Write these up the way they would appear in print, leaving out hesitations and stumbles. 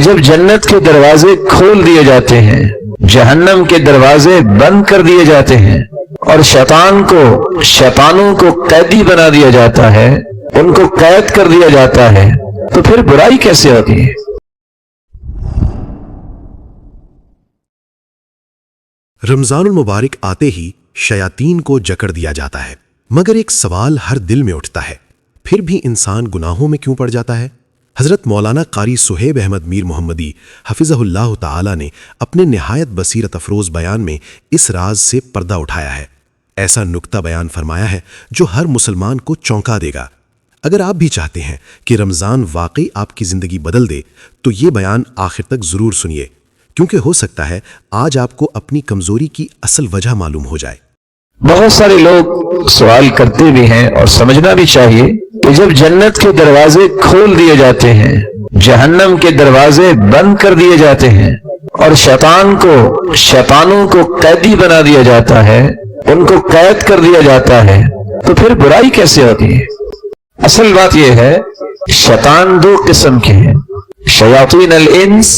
جب جنت کے دروازے کھول دیے جاتے ہیں، جہنم کے دروازے بند کر دیے جاتے ہیں، اور شیطانوں کو قیدی بنا دیا جاتا ہے، ان کو قید کر دیا جاتا ہے، تو پھر برائی کیسے ہوتی ہے؟ رمضان المبارک آتے ہی شیاطین کو جکڑ دیا جاتا ہے، مگر ایک سوال ہر دل میں اٹھتا ہے، پھر بھی انسان گناہوں میں کیوں پڑ جاتا ہے؟ حضرت مولانا قاری سہیب احمد میر محمدی حفظہ اللہ تعالی نے اپنے نہایت بصیرت افروز بیان میں اس راز سے پردہ اٹھایا ہے۔ ایسا نکتہ بیان فرمایا ہے جو ہر مسلمان کو چونکا دے گا۔ اگر آپ بھی چاہتے ہیں کہ رمضان واقعی آپ کی زندگی بدل دے تو یہ بیان آخر تک ضرور سنیے، کیونکہ ہو سکتا ہے آج آپ کو اپنی کمزوری کی اصل وجہ معلوم ہو جائے۔ بہت سارے لوگ سوال کرتے بھی ہیں، اور سمجھنا بھی چاہیے کہ جب جنت کے دروازے کھول دیے جاتے ہیں، جہنم کے دروازے بند کر دیے جاتے ہیں، اور شیطانوں کو قیدی بنا دیا جاتا ہے، ان کو قید کر دیا جاتا ہے، تو پھر برائی کیسے ہوتی ہے؟ اصل بات یہ ہے، شیطان دو قسم کے ہیں، شیاطین الانس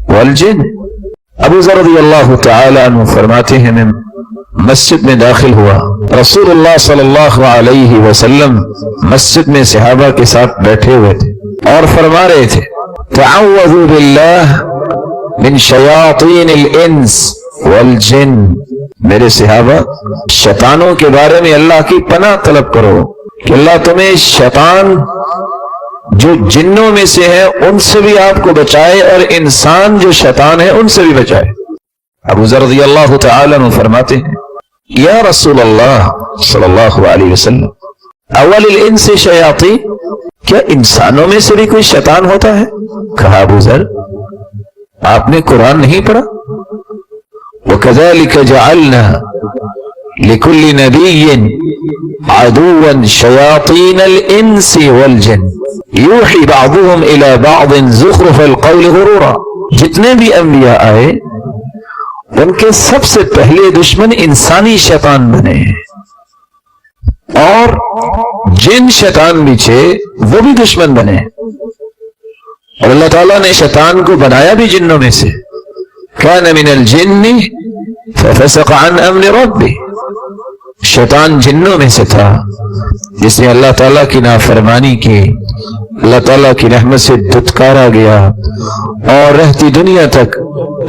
والجن۔ ابو ذر رضی اللہ تعالی عنہ فرماتے ہیں، میں مسجد میں داخل ہوا، رسول اللہ صلی اللہ علیہ وسلم مسجد میں صحابہ کے ساتھ بیٹھے ہوئے تھے اور فرما رہے تھے، تعوذوا باللہ من شیاطین الانس والجن۔ میرے صحابہ، شیطانوں کے بارے میں اللہ کی پناہ طلب کرو کہ اللہ تمہیں شیطان جو جنوں میں سے ہے ان سے بھی آپ کو بچائے، اور انسان جو شیطان ہے ان سے بھی بچائے۔ ابو ذر رضی اللہ تعالی عنہ فرماتے ہیں، یا رسول اللہ صلی اللہ علیہ وسلم، اول الانس شیاطین، کیا انسانوں میں سے بھی کوئی شیطان ہوتا ہے؟ کہا، ابو ذر، آپ نے قرآن نہیں پڑھا؟ وَكَذَلِكَ جَعَلْنَا لِكُلِّ نَبِيٍّ عَدُوًّا شَيَاطِينَ الْإِنسِ وَالْجِنِّ يُوحِي بَعْضُهُمْ إِلَى بَعْضٍ زُخْرُفَ الْقَوْلِ غُرُورًا۔ جتنے بھی انبیاء آئے ان کے سب سے پہلے دشمن انسانی شیطان بنے ہیں، اور جن شیطان بھی تھے وہ بھی دشمن بنے، اور اللہ تعالیٰ نے شیطان کو بنایا بھی جنوں میں سے، کان من الجن ففسق عن امر ربہ، شیطان جنوں میں سے تھا جس نے اللہ تعالیٰ کی نافرمانی کی، اللہ تعالیٰ کی رحمت سے دھتکارا گیا، اور رہتی دنیا تک،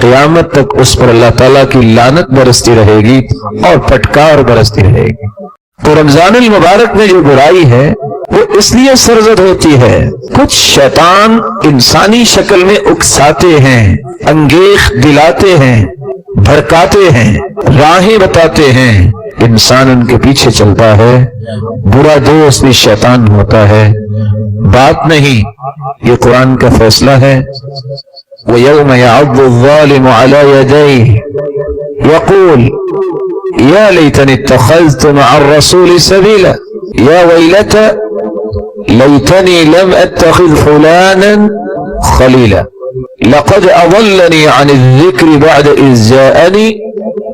قیامت تک اس پر اللہ تعالیٰ کی لعنت برستی رہے گی اور پھٹکار برستی رہے گی۔ تو رمضان المبارک میں جو برائی ہے وہ اس لیے سرزد ہوتی ہے، کچھ شیطان انسانی شکل میں اکساتے ہیں، انگیخ دلاتے ہیں، بھڑکاتے ہیں، راہیں بتاتے ہیں، انسان ان کے پیچھے چلتا ہے۔ برا دوست بھی شیطان ہوتا ہے، بات نہیں، یہ قرآن کا فیصلہ ہے۔ وَيَوْمَ يَعَضُّ الظَّالِمُ عَلَى يَدَيْهِ يَقُولُ يَا لَيْتَنِي اتَّخَذْتُ مَعَ الرَّسُولِ سَبِيلًا يَا وَيْلَتَى لَيْتَنِي لَمْ أَتَّخِذْ فُلَانًا خَلِيلًا لَقَدْ أَضَلَّنِي عَنِ الذِّكْرِ بَعْدَ إِذْ جَاءَنِي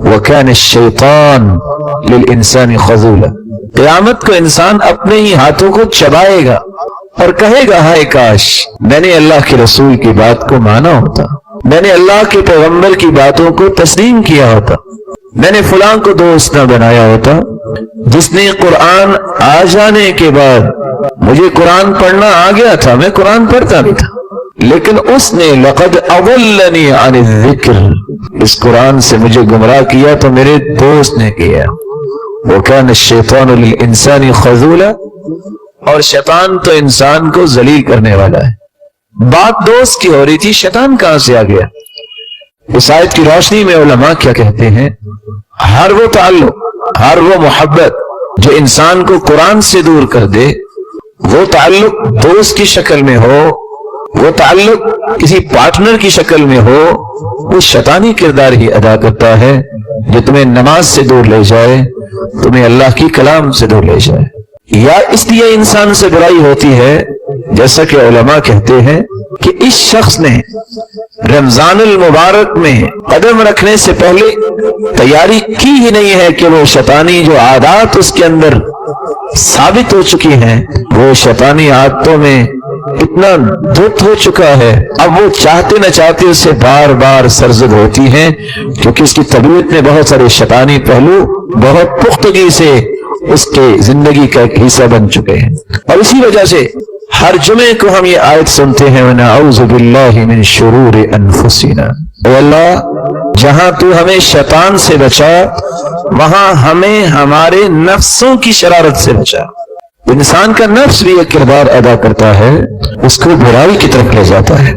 وَكَانَ الشَّيْطَانُ لِلْإِنسَانِ خَذُولًا۔ قیامت کو انسان اپنے ہی ہاتھوں کو چبائے گا اور کہے گا، ہائے کاش میں نے اللہ کے رسول کی بات کو مانا ہوتا، میں نے اللہ کے پیغمبر کی باتوں کو تسلیم کیا ہوتا، میں نے فلاں کو دوست نہ بنایا ہوتا جس نے قرآن آ جانے کے بعد، مجھے قرآن پڑھنا آ گیا تھا، میں قرآن پڑھتا بھی تھا، لیکن اس نے لقد اضلنی عن الذکر، اس قرآن سے مجھے گمراہ کیا تو میرے دوست نے کیا۔ وَكَانَ الشَّيْطَانُ لِلْإِنسَانِ خَذُولًا، اور شیطان تو انسان کو ذلیل کرنے والا ہے۔ بات دوست کی ہو رہی تھی، شیطان کہاں سے آ گیا؟ اس آیت کی روشنی میں علماء کیا کہتے ہیں، ہر وہ تعلق، ہر وہ محبت جو انسان کو قرآن سے دور کر دے، وہ تعلق دوست کی شکل میں ہو، وہ تعلق کسی پارٹنر کی شکل میں ہو، وہ شیطانی کردار ہی ادا کرتا ہے، جو تمہیں نماز سے دور لے جائے، تمہیں اللہ کی کلام سے دور لے جائے۔ یا اس لیے انسان سے برائی ہوتی ہے، جیسا کہ علماء کہتے ہیں کہ اس شخص نے رمضان المبارک میں قدم رکھنے سے پہلے تیاری کی ہی نہیں ہے کہ وہ شیطانی جو عادات اس کے اندر ثابت ہو چکی ہیں، وہ شیطانی عادتوں میں اتنا دھت ہو چکا ہے، اب وہ چاہتے نہ چاہتے اس سے بار بار سرزد ہوتی ہیں، کیونکہ اس کی طبیعت میں بہت سارے شیطانی پہلو بہت پختگی سے اس کے زندگی کا ایک حصہ بن چکے ہیں۔ اور اسی وجہ سے ہر جمعے کو ہم یہ آیت سنتے ہیں وَنَعُوذُ بِاللَّهِ مِن شُرُورِ أَنفُسِنَا، اے اللہ جہاں تو ہمیں شیطان سے بچا وہاں ہمیں ہمارے نفسوں کی شرارت سے بچا۔ انسان کا نفس بھی ایک کردار ادا کرتا ہے، اس کو برائی کی طرف لے جاتا ہے۔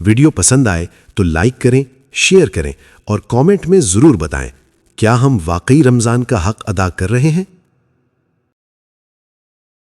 ویڈیو پسند آئے تو لائک کریں، شیئر کریں اور کامنٹ میں ضرور بتائیں کیا ہم واقعی رمضان کا حق ادا کر رہے ہیں؟